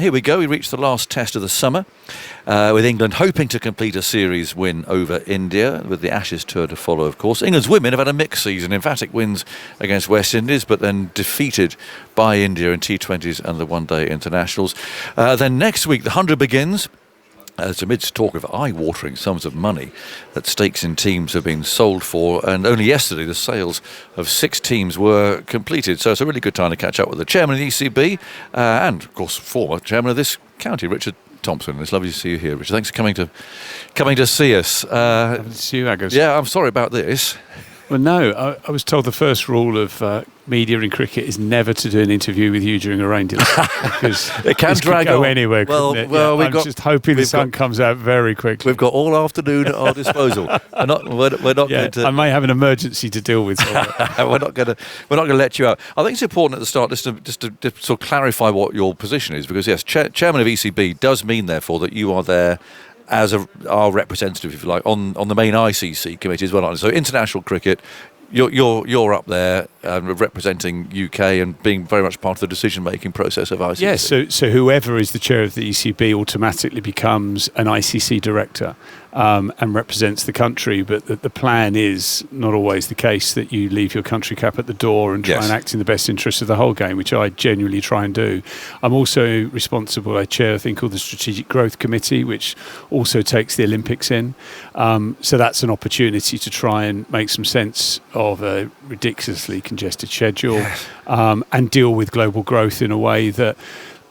here we go. We reached the last test of the summer, with England hoping to complete a series win over India, with the Ashes tour to follow, of course. England's women have had a mixed season. Emphatic wins against West Indies, but then defeated by India in T20s and the one-day internationals. Then next week, the 100 begins. Amidst talk of eye-watering sums of money that stakes in teams have been sold for, and only yesterday the sales of 6 teams were completed. So it's a really good time to catch up with the chairman of the ECB and, of course, former chairman of this county, Richard Thompson. It's lovely to see you here, Richard. Thanks for coming to see us. Lovely to see you, Aggers. Yeah, I'm sorry about this. Well, no, I was told the first rule of media in cricket is never to do an interview with you during a rain delay, because it can drag go on anywhere. Well, I'm just hoping the sun comes out very quickly. We've got all afternoon at our disposal. We're not going to. I may have an emergency to deal with. We're not going to let you out. I think it's important at the start just to sort of clarify what your position is, because yes, chairman of ECB does mean therefore that you are there as our representative, if you like, on the main ICC committee as well. So international cricket, you're up there representing UK and being very much part of the decision-making process of ICC. Yes, so whoever is the chair of the ECB automatically becomes an ICC director and represents the country, but the plan is not always the case that you leave your country cap at the door and try and act in the best interest of the whole game, which I genuinely try and do. I'm also responsible, I chair a thing called the Strategic Growth Committee, which also takes the Olympics in. So that's an opportunity to try and make some sense of a ridiculously congested schedule and deal with global growth in a way that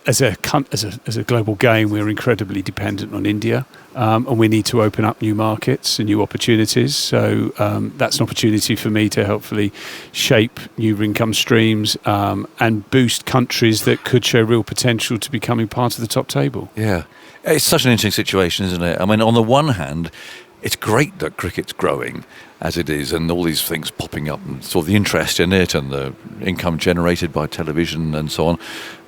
as a global game, we're incredibly dependent on India, and we need to open up new markets and new opportunities. So that's an opportunity for me to hopefully shape new income streams and boost countries that could show real potential to becoming part of the top table. Yeah, it's such an interesting situation, isn't it? I mean, on the one hand, it's great that cricket's growing as it is, and all these things popping up, and sort of the interest in it, and the income generated by television, and so on.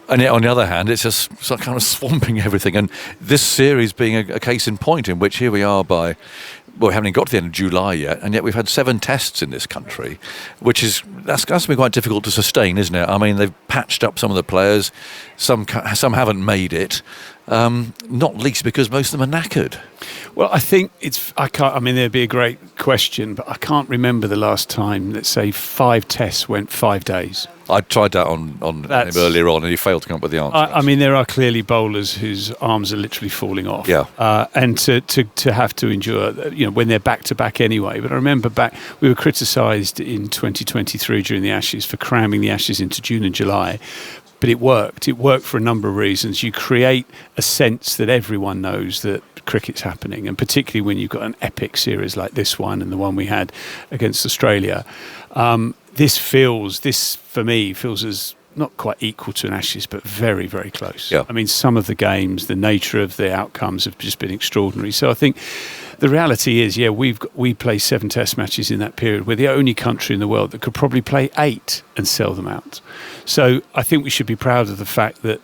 And yet, on the other hand, it's just kind of swamping everything. And this series being a case in point, in which here we are we haven't even got to the end of July yet, and yet we've had 7 tests in this country, that's going to be quite difficult to sustain, isn't it? I mean, they've patched up some of the players, some haven't made it, not least because most of them are knackered. Well, I think there'd be a great question, but I can't remember the last time, let's say, 5 tests went 5 days. I tried that on him earlier on, and he failed to come up with the answer. I mean, there are clearly bowlers whose arms are literally falling off. Yeah. And to have to endure, when they're back to back anyway. But I remember we were criticised in 2023 during the Ashes for cramming the Ashes into June and July. But it worked. It worked for a number of reasons. You create a sense that everyone knows that cricket's happening, and particularly when you've got an epic series like this one and the one we had against Australia. This for me feels as not quite equal to an Ashes, but very, very close. Yeah. I mean, some of the games, the nature of the outcomes have just been extraordinary. So I think the reality is, we play 7 test matches in that period. We're the only country in the world that could probably play 8 and sell them out. So I think we should be proud of the fact that,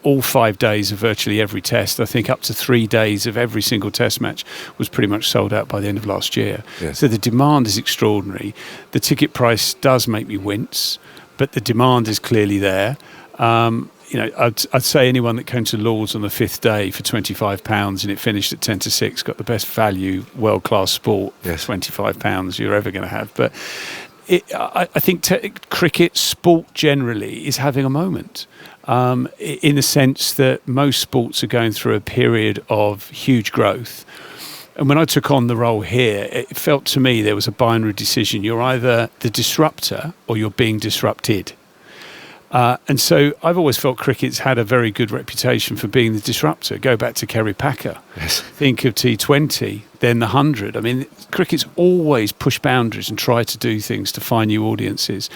all 5 days of virtually every test, I think up to 3 days of every single test match was pretty much sold out by the end of last year. Yes. So the demand is extraordinary. The ticket price does make me wince, but the demand is clearly there. I'd say anyone that came to Lord's on the 5th day for £25 and it finished at 10-6 got the best value, world-class sport, £25 you're ever going to have. But I think cricket, sport generally, is having a moment. In the sense that most sports are going through a period of huge growth. And when I took on the role here, it felt to me there was a binary decision. You're either the disruptor or you're being disrupted. And so I've always felt cricket's had a very good reputation for being the disruptor. Go back to Kerry Packer. Yes. Think of T20, then the 100. I mean, cricket's always pushed boundaries and tried to do things to find new audiences.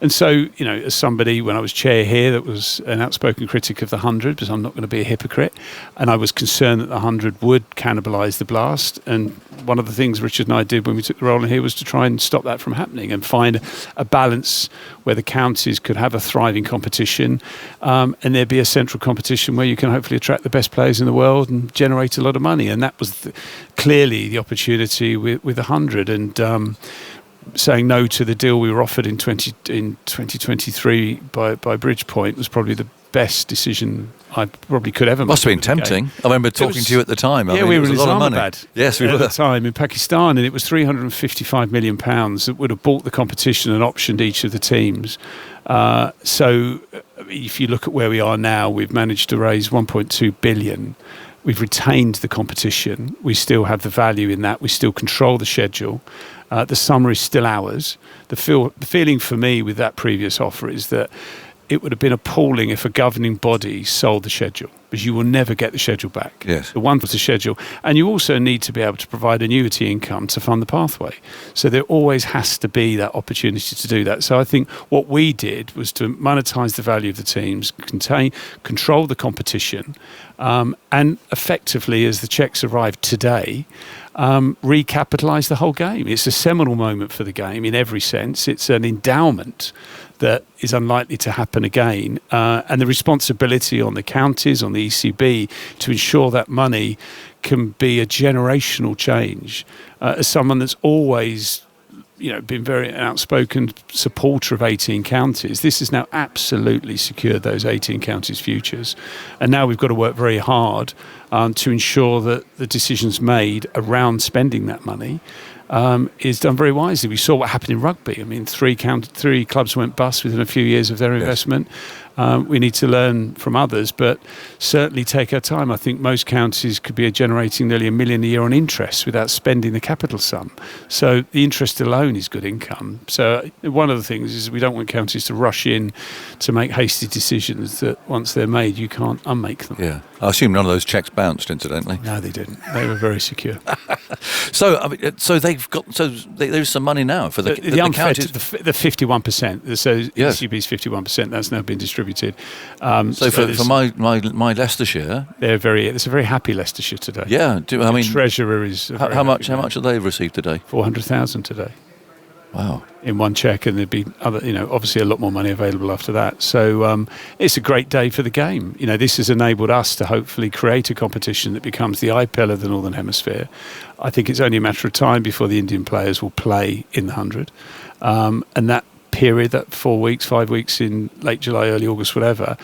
And so, as somebody, when I was chair here, that was an outspoken critic of the 100, because I'm not going to be a hypocrite, and I was concerned that the 100 would cannibalise the blast. And one of the things Richard and I did when we took the role in here was to try and stop that from happening and find a balance where the counties could have a thriving competition, and there'd be a central competition where you can hopefully attract the best players in the world and generate a lot of money. And that was clearly the opportunity with 100. And saying no to the deal we were offered in 2023 by Bridgepoint was probably the best decision I probably could ever make. Must have been tempting. I remember talking to you at the time. We were in Islamabad. Yes, we were. At the time in Pakistan, and it was £355 million that would have bought the competition and optioned each of the teams. So if you look at where we are now, we've managed to raise 1.2 billion. We've retained the competition. We still have the value in that. We still control the schedule. The summer is still ours. The feeling for me with that previous offer is that it would have been appalling if a governing body sold the schedule, because you will never get the schedule back. Yes. The one was the schedule. And you also need to be able to provide annuity income to fund the pathway. So there always has to be that opportunity to do that. So I think what we did was to monetize the value of the teams, control the competition, and effectively, as the checks arrived today, recapitalise the whole game. It's a seminal moment for the game in every sense. It's an endowment that is unlikely to happen again, and the responsibility on the counties, on the ECB, to ensure that money can be a generational change. As someone that's always been very outspoken supporter of 18 counties, this has now absolutely secured those 18 counties' futures. And now we've got to work very hard to ensure that the decisions made around spending that money is done very wisely. We saw what happened in rugby. I mean, three clubs went bust within a few years of their investment. We need to learn from others, but certainly take our time. I think most counties could be generating nearly £1 million a year on interest without spending the capital sum. So the interest alone is good income. So one of the things is we don't want counties to rush in to make hasty decisions that once they're made, you can't unmake them. Yeah. I assume none of those checks bounced, incidentally. No, they didn't. They were very secure. There's some money now for the counties. The 51%. So Yes. ECB's 51%. That's now been distributed. For my Leicestershire, it's a very happy Leicestershire today. Yeah. The treasurer is how much have they received today? 400,000 today. Wow. In one cheque, and there'd be other, obviously a lot more money available after that. So it's a great day for the game. This has enabled us to hopefully create a competition that becomes the IPL of the Northern Hemisphere. I think it's only a matter of time before the Indian players will play in the 100. And that period, that 4 weeks, 5 weeks in late July, early August, whatever,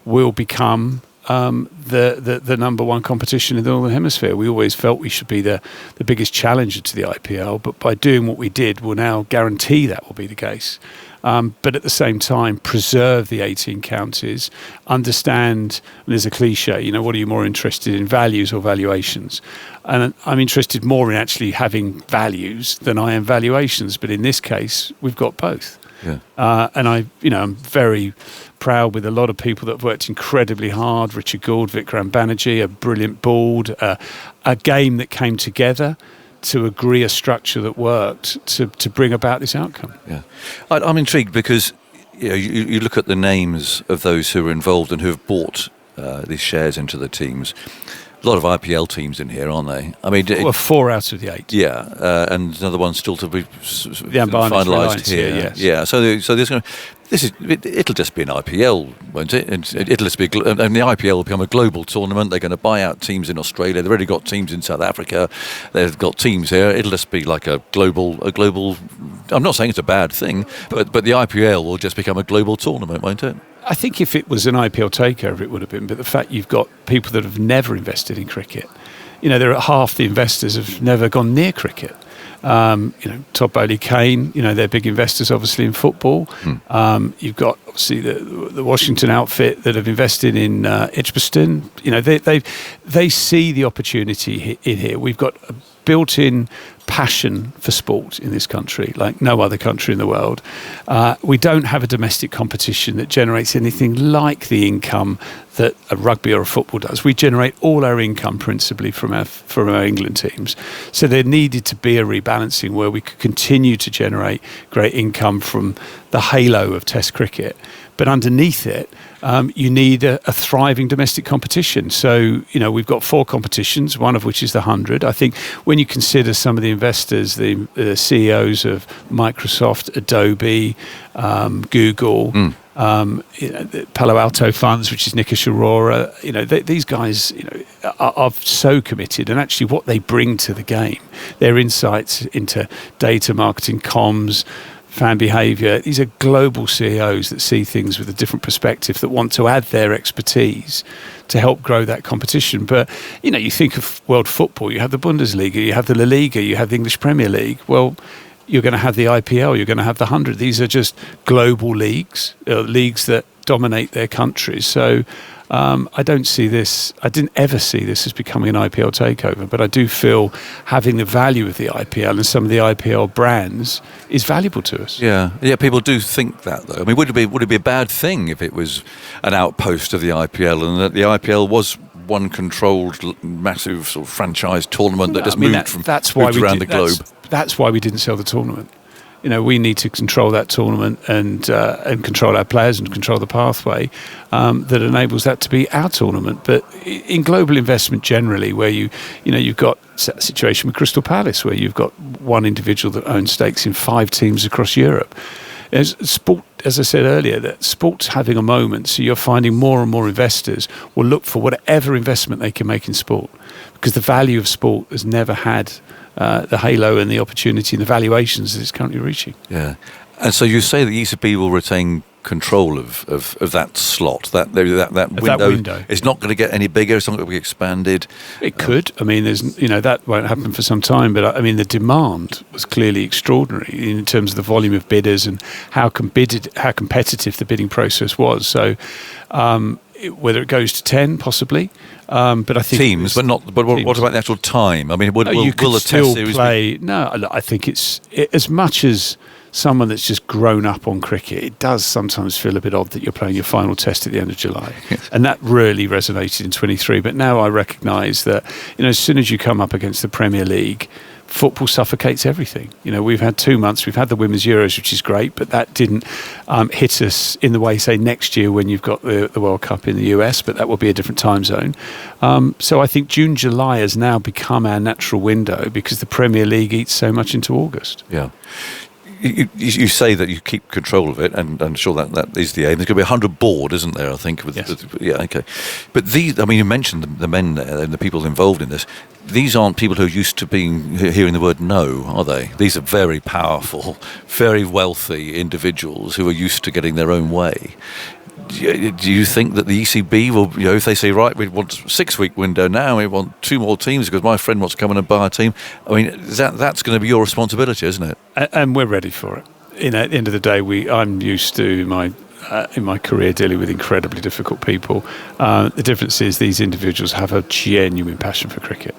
will become the number one competition in the Northern Hemisphere. We always felt we should be the biggest challenger to the IPL, but by doing what we did, we'll now guarantee that will be the case. But at the same time, preserve the 18 counties, understand, and there's a cliche, what are you more interested in, values or valuations? And I'm interested more in actually having values than I am valuations, but in this case, we've got both. Yeah. And I'm very proud with a lot of people that have worked incredibly hard. Richard Gould, Vikram Banerjee, a brilliant board, a game that came together to agree a structure that worked to bring about this outcome. Yeah, I'm intrigued because you look at the names of those who are involved and who have bought these shares into the teams. A lot of IPL teams in here, aren't they? I mean, 4 out of the 8. Yeah, and another one still to be finalised here. Yes. Yeah, so there's going to. It'll just be an IPL, won't it? It'll just be, and the IPL will become a global tournament. They're going to buy out teams in Australia. They've already got teams in South Africa. They've got teams here. It'll just be like a global. I'm not saying it's a bad thing, but the IPL will just become a global tournament, won't it? I think if it was an IPL takeover, it would have been. But the fact you've got people that have never invested in cricket, there are half the investors have never gone near cricket. Todd Bowley Kane, they're big investors obviously in football. You've got obviously the Washington outfit that have invested in Edgbaston. They see the opportunity in here. We've got a built-in passion for sport in this country like no other country in the world. We don't have a domestic competition that generates anything like the income that a rugby or a football does. We generate all our income principally from our England teams. So there needed to be a rebalancing where we could continue to generate great income from the halo of Test cricket. But underneath it, you need a thriving domestic competition. So, we've got 4 competitions, one of which is the 100. I think when you consider some of the investors, the CEOs of Microsoft, Adobe, Google, the Palo Alto funds, which is Nikesh Arora, these guys are so committed, and actually what they bring to the game, their insights into data marketing, comms, fan behaviour. These are global CEOs that see things with a different perspective, that want to add their expertise to help grow that competition. But, you think of world football, you have the Bundesliga, you have the La Liga, you have the English Premier League. Well, you're going to have the IPL, you're going to have the 100. These are just global leagues, leagues that dominate their countries. So I didn't ever see this as becoming an IPL takeover, but I do feel having the value of the IPL and some of the IPL brands is valuable to us. Yeah, people do think that, though. I mean, would it be a bad thing if it was an outpost of the IPL and that the IPL was one controlled, massive sort of franchise tournament that just moved around the globe? That's why we didn't sell the tournament. We need to control that tournament and control our players and control the pathway that enables that to be our tournament. But in global investment generally, where you've got a situation with Crystal Palace, where you've got one individual that owns stakes in 5 teams across Europe. Sport, as I said earlier, that sport's having a moment, so you're finding more and more investors will look for whatever investment they can make in sport, because the value of sport has never had the halo and the opportunity and the valuations that it's currently reaching. Yeah, and so you say the ECB will retain control of that slot, that window. It's not going to get any bigger. It's not going to be expanded. It could. I mean, that won't happen for some time. But I mean, the demand was clearly extraordinary in terms of the volume of bidders and how competitive the bidding process was. So. Whether it goes to 10, possibly, but I think teams, but not. But what about the actual time? I mean, will a test series play? No, I think it's as much as someone that's just grown up on cricket. It does sometimes feel a bit odd that you're playing your final test at the end of July, yes. And that really resonated in 23. But now I recognise that as soon as you come up against the Premier League, football suffocates everything. We've had 2 months. We've had the Women's Euros, which is great, but that didn't hit us in the way, say, next year when you've got the World Cup in the US, but that will be a different time zone. So I think June, July has now become our natural window because the Premier League eats so much into August. Yeah. You say that you keep control of it, and I'm sure that is the aim. There's going to be 100 board, isn't there, I think? Yes. Yeah, okay. But you mentioned the men there and the people involved in this. These aren't people who are used to hearing the word no, are they? These are very powerful, very wealthy individuals who are used to getting their own way. Do you think that the ECB will, if they say, right, we want a 6-week window now, we want 2 more teams because my friend wants to come in and buy a team. I mean, that's going to be your responsibility, isn't it? And we're ready for it. At the end of the day, I'm used to in my career dealing with incredibly difficult people. The difference is these individuals have a genuine passion for cricket.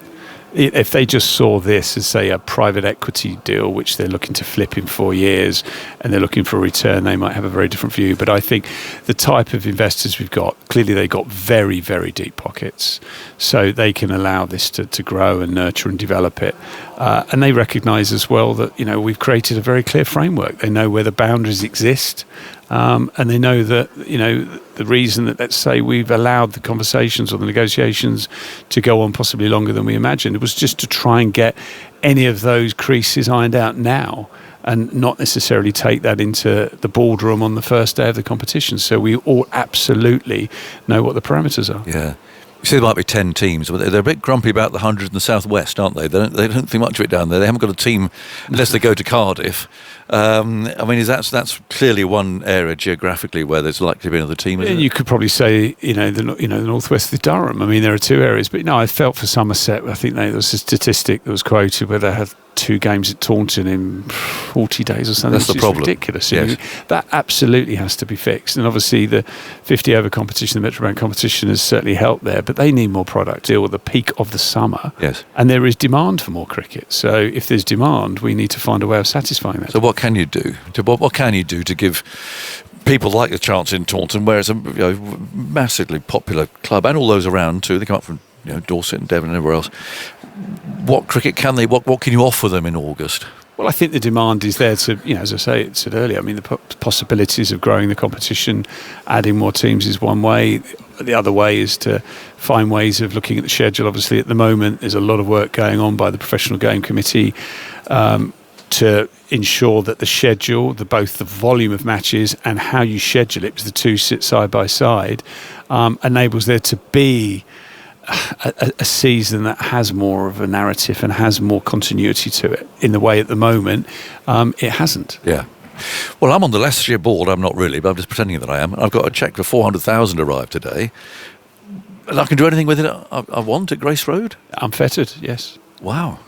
If they just saw this as, say, a private equity deal, which they're looking to flip in 4 years, and they're looking for a return, they might have a very different view. But I think the type of investors we've got, clearly they've got very, very deep pockets. So they can allow this to grow and nurture and develop it. And they recognise as well that, we've created a very clear framework. They know where the boundaries exist. And they know that, the reason that, let's say, we've allowed the conversations or the negotiations to go on possibly longer than we imagined, it was just to try and get any of those creases ironed out now and not necessarily take that into the boardroom on the first day of the competition. So we all absolutely know what the parameters are. Yeah. You say there might be 10 teams, but they're a bit grumpy about the 100 in the southwest, aren't they? They don't think much of it down there. They haven't got a team unless they go to Cardiff. I mean, that's clearly one area geographically where there's likely to be another team. Isn't it? You could probably say, the northwest of Durham. I mean, there are 2 areas, but I felt for Somerset. I think there was a statistic that was quoted where they had 2 games at Taunton in 40 days or something. That's the problem. Ridiculous. Yes. That absolutely has to be fixed. And obviously the 50 over competition, the Metrobank competition has certainly helped there, but they need more product to deal with the peak of the summer. Yes. And there is demand for more cricket. So if there's demand, we need to find a way of satisfying that. So what can you do? What can you do to give people like the chance in Taunton, where it's a massively popular club, and all those around too, they come up from Dorset and Devon and everywhere else. What cricket can they? What can you offer them in August? Well, I think the demand is there to, as I said earlier, I mean, the possibilities of growing the competition, adding more teams is one way. The other way is to find ways of looking at the schedule. Obviously, at the moment, there's a lot of work going on by the Professional Game Committee to ensure that the schedule, both the volume of matches and how you schedule it, because the two sit side by side, enables there to be a season that has more of a narrative and has more continuity to it. In the way at the moment, it hasn't. Yeah. Well, I'm on the Leicestershire board. I'm not really, but I'm just pretending that I am. I've got a cheque for 400,000 arrived today. And I can do anything with it I want at Grace Road? Unfettered, yes. Wow.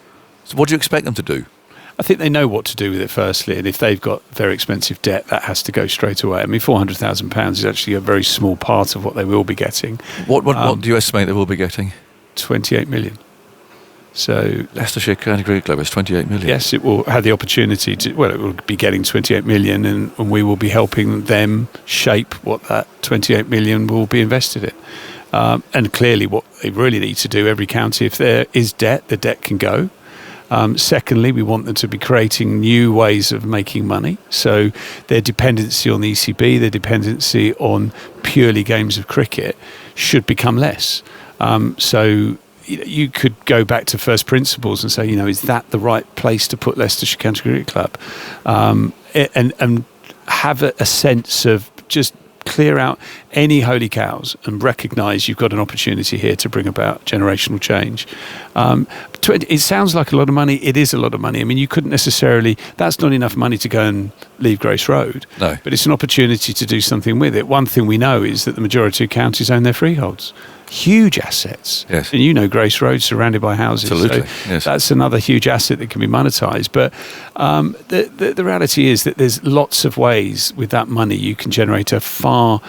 So what do you expect them to do? I think they know what to do with it, firstly, and if they've got very expensive debt, that has to go straight away. I mean, £400,000 is actually a very small part of what they will be getting. What do you estimate they will be getting? 28 million. So Leicestershire County Cricket Club is 28 million. Yes, it will have the opportunity to. Well, it will be getting 28 million, and we will be helping them shape what that 28 million will be invested in. And clearly, what they really need to do, every county, if there is debt, the debt can go. Secondly, we want them to be creating new ways of making money. So their dependency on the ECB, their dependency on purely games of cricket should become less. So you could go back to first principles and say, is that the right place to put Leicestershire County Cricket Club? And have a sense of just clear out any holy cows and recognise you've got an opportunity here to bring about generational change. It sounds like a lot of money. It is a lot of money. I mean, you couldn't necessarily, that's not enough money to go and leave Grace Road. No. But it's an opportunity to do something with it. One thing we know is that the majority of counties own their freeholds. Huge assets. Yes. And Grace Road surrounded by houses. Absolutely. So yes. That's another huge asset that can be monetised. But the reality is that there's lots of ways with that money you can generate a far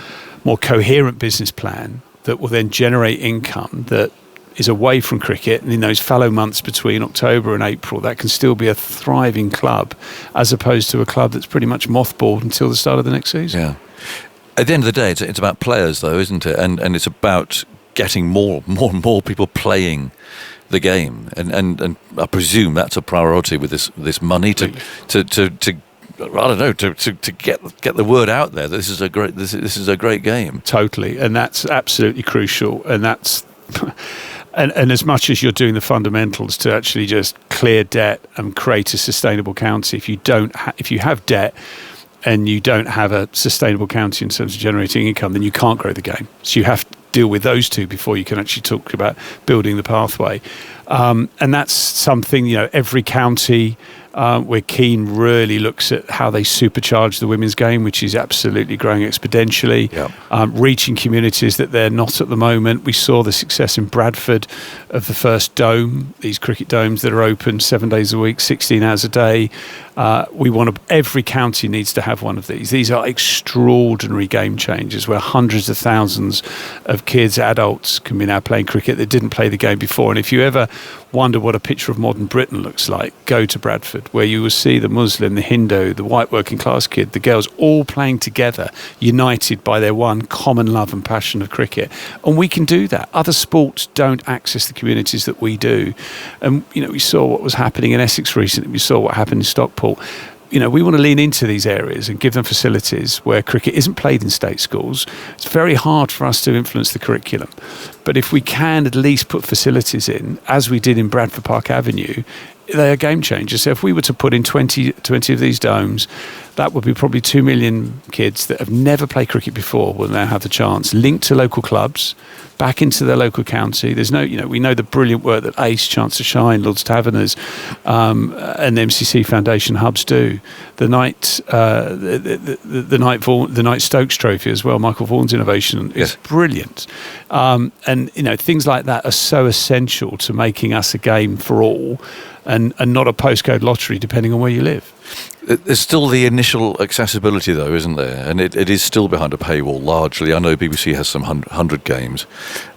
more coherent business plan that will then generate income that is away from cricket, and in those fallow months between October and April, that can still be a thriving club, as opposed to a club that's pretty much mothballed until the start of the next season. Yeah. At the end of the day, it's about players, though, isn't it? And it's about getting more and more people playing the game, and I presume that's a priority with this money to I don't know, to get the word out there that this is a great game. Totally, and that's absolutely crucial, and that's. And as much as you're doing the fundamentals to actually just clear debt and create a sustainable county, if you have debt and you don't have a sustainable county in terms of generating income, then you can't grow the game. So you have to deal with those two before you can actually talk about building the pathway. And that's something, every county, we're keen, really looks at how they supercharge the women's game, which is absolutely growing exponentially, reaching communities that they're not at the moment. We saw the success in Bradford of the first dome, these cricket domes that are open 7 days a week, 16 hours a day. Every county needs to have one of these. These are extraordinary game changers where hundreds of thousands of kids, adults can be now playing cricket that didn't play the game before. And if you ever wonder what a picture of modern Britain looks like, go to Bradford, where you will see the Muslim, the Hindu, the white working class kid, the girls all playing together, united by their one common love and passion of cricket. And we can do that. Other sports don't access the communities that we do. And, we saw what was happening in Essex recently. We saw what happened in Stockport. We want to lean into these areas and give them facilities where cricket isn't played in state schools. It's very hard for us to influence the curriculum. But if we can at least put facilities in, as we did in Bradford Park Avenue, they are game changers. So if we were to put in 20 of these domes, that would be probably 2 million kids that have never played cricket before will now have the chance, linked to local clubs, back into their local county. There's we know the brilliant work that ACE, Chance to Shine, Lord's Taverners, and the MCC Foundation hubs do. The Knight Stokes Trophy as well, Michael Vaughan's innovation is brilliant. And things like that are so essential to making us a game for all, and not a postcode lottery depending on where you live. There's still the initial accessibility, though, isn't there? And it is still behind a paywall, largely. I know BBC has some 100 games.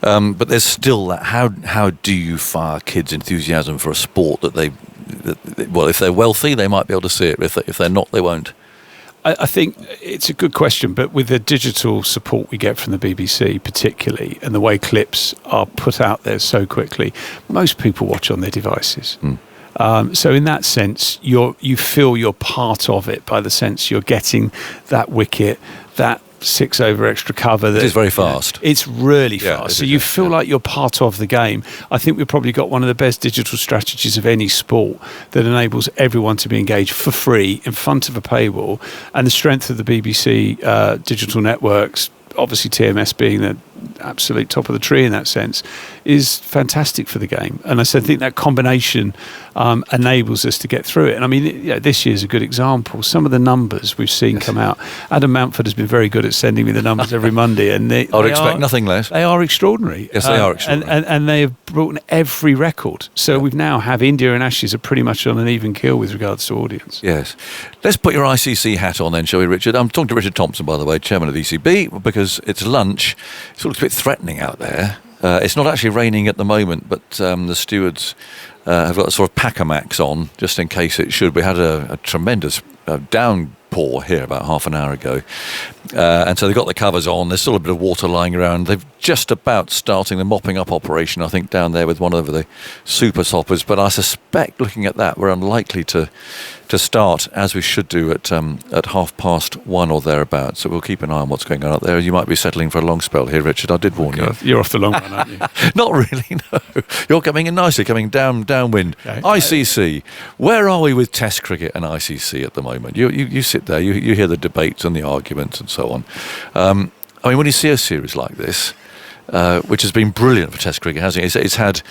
But there's still that, how do you fire kids' enthusiasm for a sport that if they're wealthy, they might be able to see it. If they're not, they won't. I think it's a good question, but with the digital support we get from the BBC particularly, and the way clips are put out there so quickly, most people watch on their devices. So in that sense, you feel you're part of it by the sense you're getting that wicket, that 6 over extra cover. That, it is very fast. It's really fast. So you feel like you're part of the game. I think we've probably got one of the best digital strategies of any sport that enables everyone to be engaged for free in front of a paywall. And the strength of the BBC digital networks, obviously TMS being absolute top of the tree in that sense, is fantastic for the game. And I think that combination enables us to get through it. And I mean, this year's a good example. Some of the numbers we've seen come out. Adam Mountford has been very good at sending me the numbers every Monday, and I would expect nothing less. They are extraordinary. Yes, they are extraordinary. And they have broken every record. So we've now have India and Ashes are pretty much on an even keel with regards to audience. Yes. Let's put your ICC hat on then, shall we, Richard? I'm talking to Richard Thompson, by the way, chairman of the ECB, because it's lunch. It looks a bit threatening out there. It's not actually raining at the moment, but the stewards have got a sort of pack-a-max on, just in case it should. We had a tremendous downpour here about half an hour ago. And so they've got the covers on. There's still a bit of water lying around. They've just about starting the mopping up operation, I think, down there with one of the super soppers. But I suspect, looking at that, we're unlikely to start, as we should do, at 1:30 or thereabouts. So we'll keep an eye on what's going on out there. You might be settling for a long spell here, Richard. I did warn you. You're off the long one, aren't you? Not really, no. You're coming in nicely, coming downwind. Okay. ICC. Where are we with Test cricket and ICC at the moment? You sit there, you hear the debates and the arguments and so on. I mean, when you see a series like this, which has been brilliant for Test cricket, hasn't it? It's had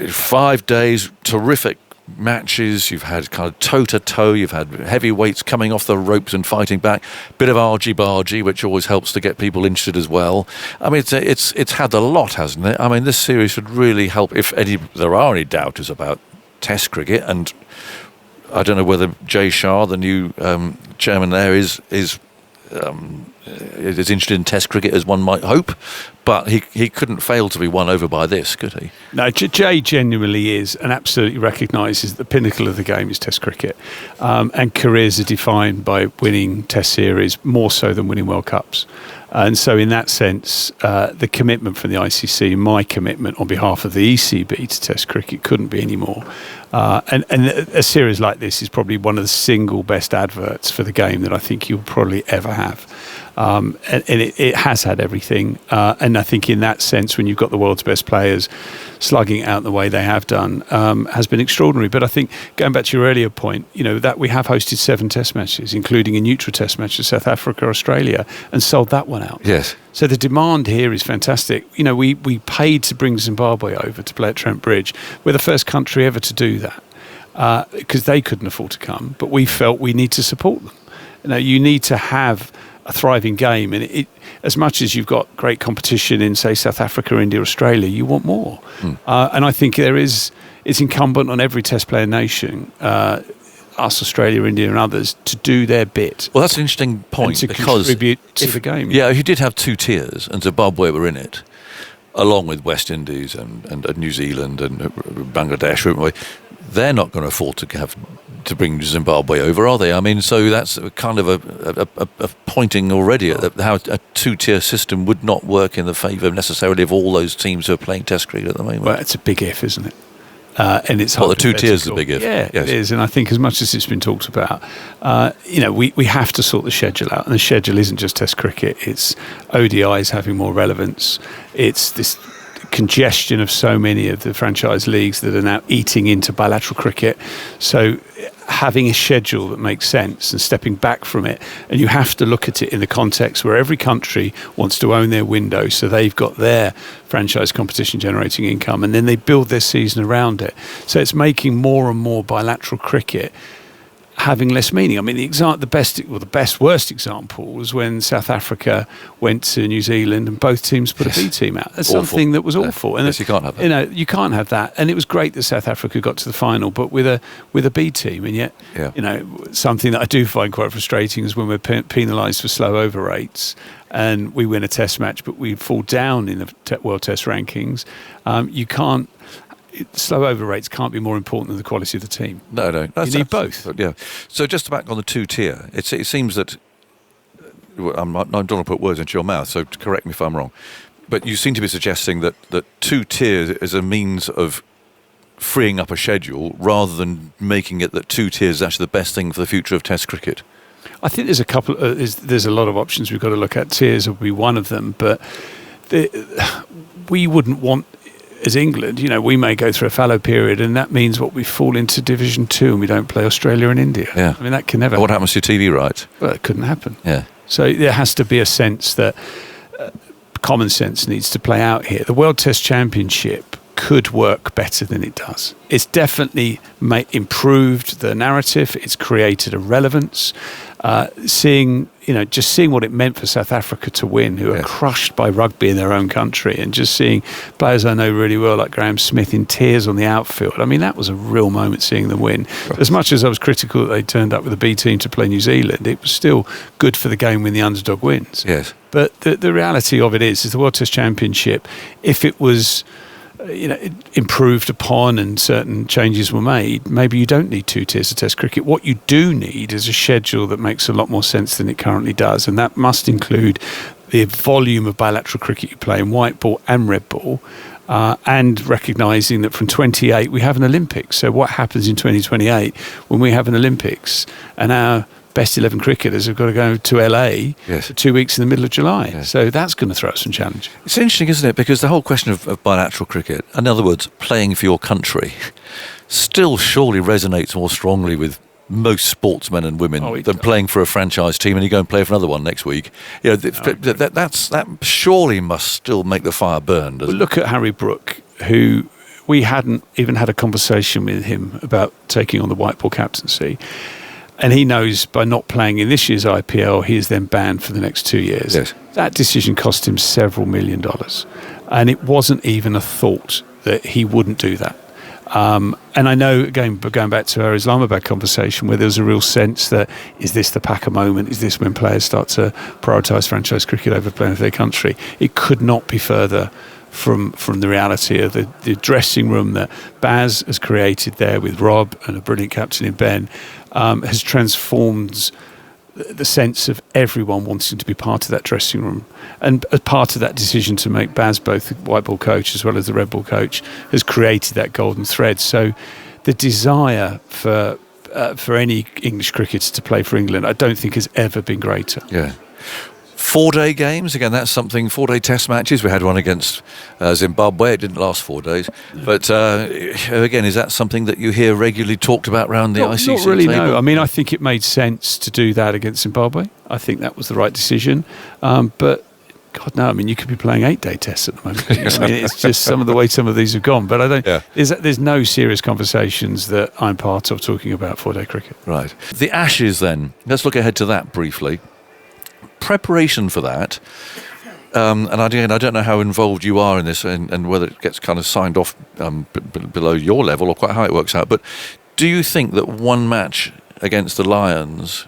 5 days, terrific matches. You've had kind of toe-to-toe. You've had heavyweights coming off the ropes and fighting back. Bit of argy-bargy, which always helps to get people interested as well. I mean, it's had a lot, hasn't it? I mean, this series should really help. If there are any doubters about Test cricket, and I don't know whether Jay Shah, the new chairman there, is interested in Test cricket as one might hope, but he couldn't fail to be won over by this, could he? No, Jay genuinely is and absolutely recognises the pinnacle of the game is Test cricket, and careers are defined by winning Test series more so than winning World Cups. And so in that sense, the commitment from the ICC, my commitment on behalf of the ECB to Test cricket couldn't be any more. And a series like this is probably one of the single best adverts for the game that I think you'll probably ever have. And it has had everything. And I think in that sense, when you've got the world's best players slugging it out the way they have done, has been extraordinary. But I think, going back to your earlier point, that we have hosted 7 Test matches, including a neutral Test match to South Africa, Australia, and sold that one out. Yes. So the demand here is fantastic. We paid to bring Zimbabwe over to play at Trent Bridge. We're the first country ever to do that because they couldn't afford to come, but we felt we need to support them. You need to have a thriving game, and it as much as you've got great competition in, say, South Africa, India, Australia, you want more. And I think it's incumbent on every Test player nation, us, Australia, India and others, to do their bit. Well, that's an interesting point, to because contribute to the game. Yeah, if you did have 2 tiers and Zimbabwe were in it, along with West Indies and New Zealand and Bangladesh, they're not going to afford to bring Zimbabwe over, are they? I mean, so that's kind of a pointing already at how a 2-tier system would not work in the favour necessarily of all those teams who are playing Test cricket at the moment. Well, it's a big if, isn't it? And it's the 2 tiers is a big if. Yeah, yes. It is. And I think as much as it's been talked about, we have to sort the schedule out. And the schedule isn't just Test cricket. It's ODIs having more relevance. It's this congestion of so many of the franchise leagues that are now eating into bilateral cricket. So having a schedule that makes sense and stepping back from it, and you have to look at it in the context where every country wants to own their window, so they've got their franchise competition generating income, and then they build their season around it. So it's making more and more bilateral cricket having less meaning. I mean, the worst example was when South Africa went to New Zealand and both teams put a B team out. That's awful. Something that was awful. And yes, you can't have that. You can't have that. And it was great that South Africa got to the final, but with a B team. And yet, something that I do find quite frustrating is when we're penalised for slow over rates, and we win a Test match, but we fall down in the World Test rankings. You can't. Slow over rates can't be more important than the quality of the team. No. You need both. Yeah. So just back on the 2-tier, it seems that I don't want to put words into your mouth, so correct me if I'm wrong, but you seem to be suggesting that 2 tiers is a means of freeing up a schedule rather than making it that 2 tiers is actually the best thing for the future of Test cricket. I think there's a couple. There's a lot of options we've got to look at. Tiers will be one of them, but we wouldn't want. As England, we may go through a fallow period, and that means we fall into Division 2 and we don't play Australia and India. Yeah. I mean, that can never What happens to your TV rights? Well, it couldn't happen. Yeah. So there has to be a sense that common sense needs to play out here. The World Test Championship could work better than it does. It's definitely improved the narrative. It's created a relevance. Seeing what it meant for South Africa to win, who are crushed by rugby in their own country, and just seeing players I know really well, like Graham Smith, in tears on the outfield. I mean, that was a real moment seeing them win. Right. As much as I was critical that they turned up with a B team to play New Zealand, it was still good for the game when the underdog wins. Yes. But the reality of it is the World Test Championship, if it was improved upon and certain changes were made, maybe you don't need 2 tiers of Test cricket. What you do need is a schedule that makes a lot more sense than it currently does, and that must include the volume of bilateral cricket you play in white ball and red ball, and recognising that from 28 we have an Olympics. So what happens in 2028 when we have an Olympics and our best 11 cricketers have got to go to LA for 2 weeks in the middle of July. Yes. So that's going to throw up some challenge. It's interesting, isn't it? Because the whole question of bilateral cricket, in other words, playing for your country, still surely resonates more strongly with most sportsmen and women than playing for a franchise team and you go and play for another one next week. That surely must still make the fire burn. Well, look at Harry Brook, who we hadn't even had a conversation with him about taking on the white ball captaincy. And he knows by not playing in this year's IPL, he is then banned for the next 2 years. Yes. That decision cost him several $1 million. And it wasn't even a thought that he wouldn't do that. And I know, again, going back to our Islamabad conversation, where there was a real sense that, is this the Packer moment? Is this when players start to prioritise franchise cricket over playing for their country? It could not be further from the reality of the dressing room that Baz has created there with Rob and a brilliant captain in Ben, has transformed the sense of everyone wanting to be part of that dressing room. And as part of that decision to make Baz both the white ball coach as well as the red ball coach has created that golden thread. So the desire for any English cricketer to play for England, I don't think has ever been greater. Yeah. 4-day games, again, that's something, 4-day test matches. We had one against Zimbabwe. It didn't last 4 days. But again, is that something that you hear regularly talked about around the ICC Not really, table? no. I mean, I think it made sense to do that against Zimbabwe. I think that was the right decision. But God, no, I mean, you could be playing 8-day tests at the moment. I mean, it's just some of the way some of these have gone. But I don't. Yeah. There's no serious conversations that I'm part of talking about 4-day cricket. Right. The Ashes then. Let's look ahead to that briefly. Preparation for that, and again, I don't know how involved you are in this and whether it gets kind of signed off below your level or quite how it works out, but do you think that one match against the Lions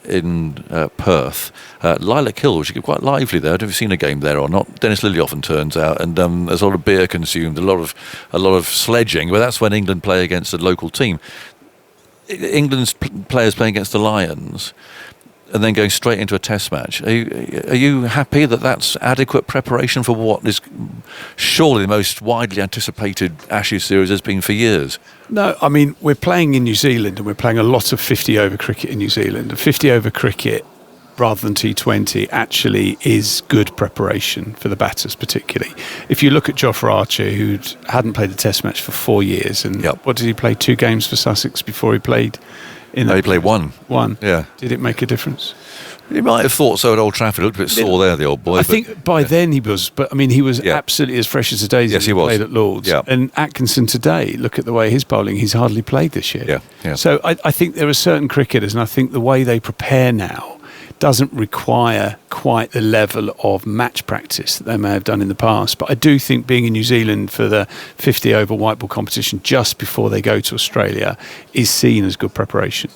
in Perth, Lilac Hill, which is quite lively there, I don't know if you've seen a game there or not, Dennis Lilly often turns out, and there's a lot of beer consumed, a lot of sledging, but that's when England play against a local team. England's players playing against the Lions and then going straight into a test match. Are you happy that that's adequate preparation for what is surely the most widely anticipated Ashes series has been for years? No, I mean, we're playing in New Zealand and we're playing a lot of 50-over cricket in New Zealand. And 50-over cricket, rather than T20, actually is good preparation for the batters particularly. If you look at Jofra Archer, who hadn't played a test match for 4 years, and what did he play, 2 games for Sussex before he played? He played one. One? Yeah. Did it make a difference? He might have thought so at Old Trafford. He looked a bit sore there, the old boy. I think by then he was, but I mean, he was absolutely as fresh as a daisy. Yes, he was. Played at Lords. Yeah. And Atkinson today, look at the way he's bowling, he's hardly played this year. Yeah. Yeah. So I think there are certain cricketers, and I think the way they prepare now doesn't require quite the level of match practice that they may have done in the past. But I do think being in New Zealand for the 50-over white ball competition just before they go to Australia is seen as good preparation.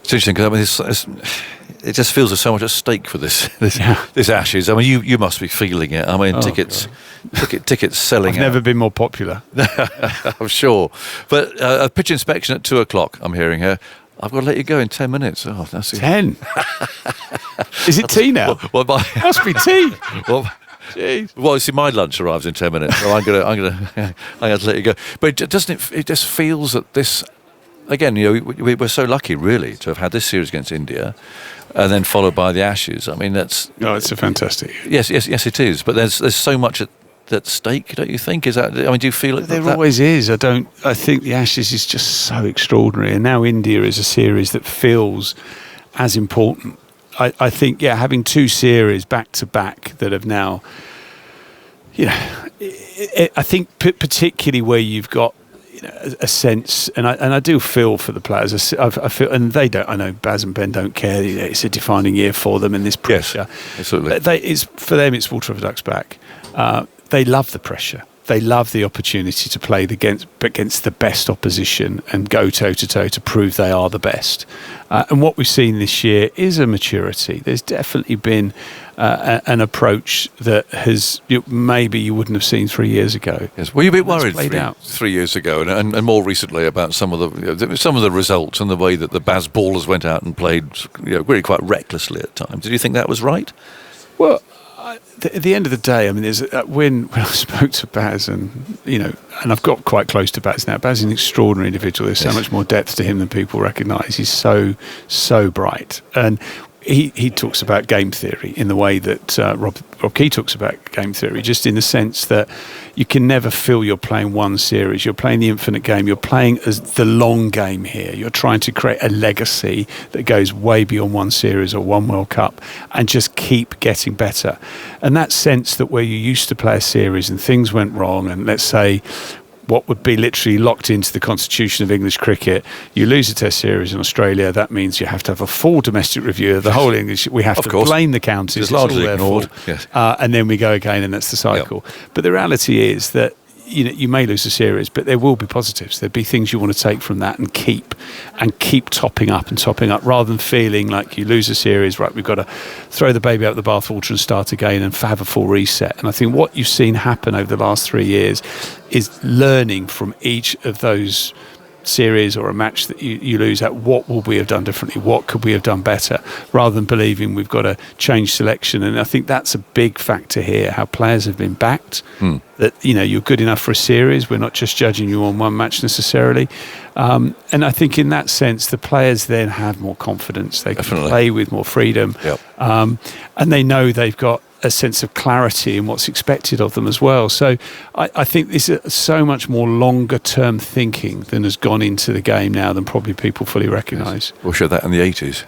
It's interesting because I mean, it just feels there's so much at stake for this Ashes. I mean, you must be feeling it. I mean, tickets selling. I've never been more popular. I'm sure. But a pitch inspection at 2:00. I'm hearing here. I've got to let you go in 10 minutes. Oh, that's 10. Is it tea now? Well, must be tea. Jeez. Well, see, my lunch arrives in 10 minutes, so I'm gonna to let you go. But it just feels that this. Again, we're so lucky, really, to have had this series against India, and then followed by the Ashes. I mean, that's. Oh, it's a fantastic. Yes, it is. But there's so much at stake, don't you think? Is that? I mean, do you feel it? There always is. I think the Ashes is just so extraordinary, and now India is a series that feels as important. I think, having 2 series back to back that have now I think particularly where you've got a sense, and I do feel for the players. I feel, and they don't. I know Baz and Ben don't care. It's a defining year for them, and this pressure. Yes, absolutely. For them, it's water off a duck's back. They love the pressure. They love the opportunity to play against the best opposition and go toe-to-toe to prove they are the best. And what we've seen this year is a maturity. There's definitely been an approach that maybe you wouldn't have seen 3 years ago. Yes. Were you a bit worried 3 years ago and more recently about some of the results and the way that the Baz ballers went out and played really quite recklessly at times? Did you think that was right? Well, at the end of the day, I mean, there's when I spoke to Baz, and and I've got quite close to Baz now. Baz is an extraordinary individual. There's so much more depth to him than people recognise. He's so bright, and he talks about game theory in the way that Rob Key talks about game theory, just in the sense that you can never feel you're playing one series. You're playing the infinite game. You're playing as the long game here. You're trying to create a legacy that goes way beyond one series or one World Cup and just keep getting better. And that sense that where you used to play a series and things went wrong, and let's say what would be literally locked into the constitution of English cricket, you lose a test series in Australia, that means you have to have a full domestic review of the whole English. We have to blame the counties. It's largely ignored. Yes. And then we go again, and that's the cycle. Yep. But the reality is that you may lose a series, but there will be positives. There'll be things you want to take from that and keep topping up, rather than feeling like you lose a series, right, we've got to throw the baby out the bathwater and start again and have a full reset. And I think what you've seen happen over the last 3 years is learning from each of those series or a match that you lose at, what will we have done differently, what could we have done better, rather than believing we've got to change selection. And I think that's a big factor here, how players have been backed, that you're good enough for a series, we're not just judging you on one match necessarily. And I think in that sense the players then have more confidence, they can play with more freedom. Yep. And they know they've got a sense of clarity in what's expected of them as well. So I think this is so much more longer term thinking than has gone into the game now than probably people fully recognise. We'll show that in the 80s.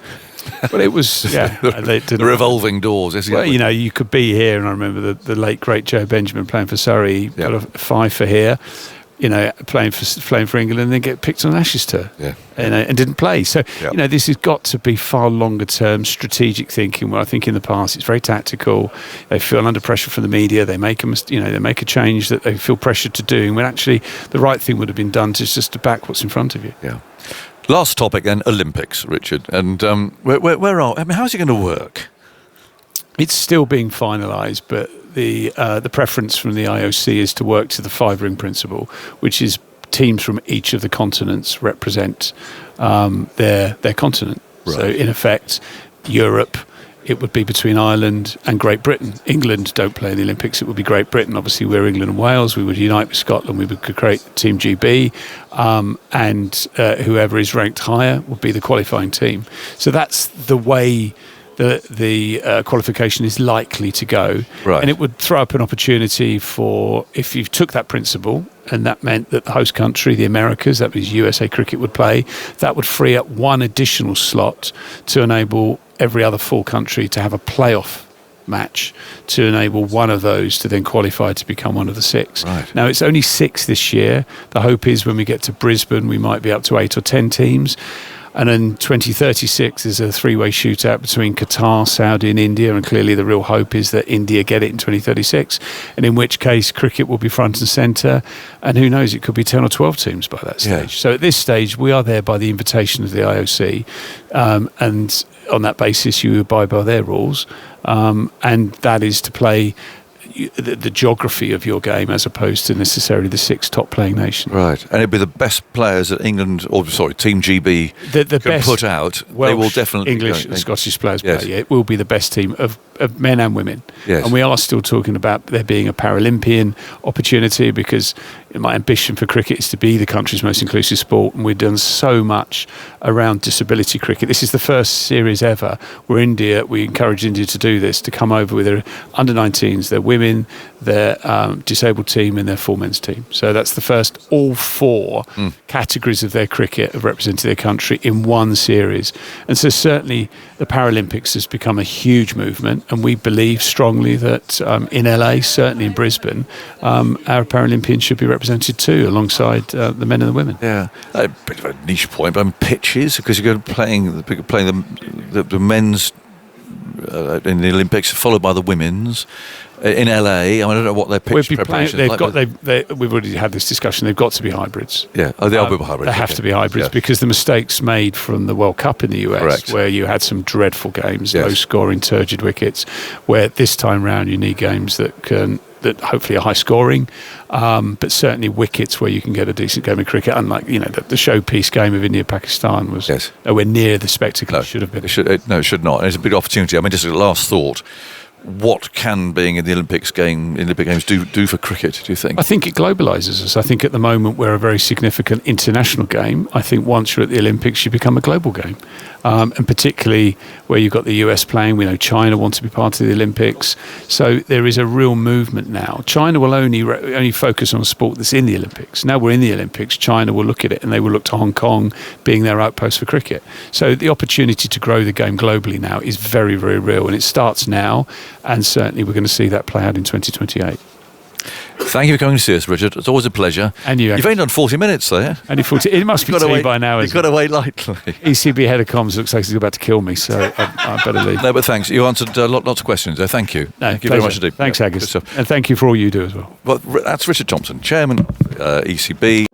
But it was, the revolving doors. Well, you could be here, and I remember the late great Joe Benjamin playing for Surrey, got a five for here, playing for England, and then get picked on Ashes tour, and didn't play. So this has got to be far longer term strategic thinking. Where I think in the past it's very tactical. They feel under pressure from the media. They make a change that they feel pressured to do, when actually the right thing would have been done just to back what's in front of you. Yeah. Last topic then, Olympics, Richard, and how's it going to work? It's still being finalised, but the preference from the IOC is to work to the 5-ring principle, which is teams from each of the continents represent their continent. Right. So in effect, Europe, it would be between Ireland and Great Britain. England don't play in the Olympics, it would be Great Britain. Obviously, we're England and Wales. We would unite with Scotland. We would create Team GB, and whoever is ranked higher would be the qualifying team. So that's the way the qualification is likely to go. Right. And it would throw up an opportunity for, if you took that principle, and that meant that the host country, the Americas, that was USA Cricket, would play, that would free up one additional slot to enable every other full country to have a playoff match, to enable one of those to then qualify to become one of the 6. Right. Now, it's only 6 this year. The hope is when we get to Brisbane, we might be up to 8 or 10 teams. And in 2036, there's a 3-way shootout between Qatar, Saudi and India. And clearly the real hope is that India get it in 2036. And in which case, cricket will be front and centre. And who knows, it could be 10 or 12 teams by that stage. Yeah. So at this stage, we are there by the invitation of the IOC. And on that basis, you abide by their rules. And that is to play the geography of your game as opposed to necessarily the 6 top playing nations. Right. And it'd be the best players that Team GB the can put out. Welsh, they will definitely English and Scottish players play. Yeah, it will be the best team of men and women. Yes. And we are still talking about there being a Paralympian opportunity, because my ambition for cricket is to be the country's most inclusive sport, and we've done so much around disability cricket. This is the first series ever where we encourage India to do this, to come over with their under-19s, their women, their disabled team and their full men's team. So that's the first, all 4 categories of their cricket have represented their country in one series. And so certainly the Paralympics has become a huge movement. And we believe strongly that in LA, certainly in Brisbane, our Paralympians should be represented too, alongside the men and the women. Yeah, a bit of a niche point, but pitches, because you're playing the men's in the Olympics, followed by the women's. In LA, I don't know what their pitch preparation is like. We've already had this discussion. They've got to be hybrids. Yeah, they are hybrids. They have to be hybrids because the mistakes made from the World Cup in the US, Correct. where you had some dreadful games, Yes. low scoring, turgid wickets, where this time round you need games that hopefully are high scoring, but certainly wickets where you can get a decent game of cricket. Unlike the showpiece game of India-Pakistan was nowhere near the spectacle it should have been. It should not. It's a big opportunity. I mean, just a last thought. What can being in the Olympic Games do for cricket, do you think? I think it globalises us. I think at the moment we're a very significant international game. I think once you're at the Olympics, you become a global game. And particularly where you've got the US playing, we know China wants to be part of the Olympics. So there is a real movement now. China will only focus on a sport that's in the Olympics. Now we're in the Olympics, China will look at it and they will look to Hong Kong being their outpost for cricket. So the opportunity to grow the game globally now is very, very real, and it starts now, and certainly we're going to see that play out in 2028. Thank you for coming to see us, Richard. It's always a pleasure. And you've only done 40 minutes there. Only 40. It must be tea by now. You've got to wait lightly. ECB head of comms looks like he's about to kill me, so I better leave. No, but thanks. You answered lots of questions there. Thank you. No, thank you very much indeed. Thanks, Aggers. And thank you for all you do as well. Well, that's Richard Thompson, Chairman ECB.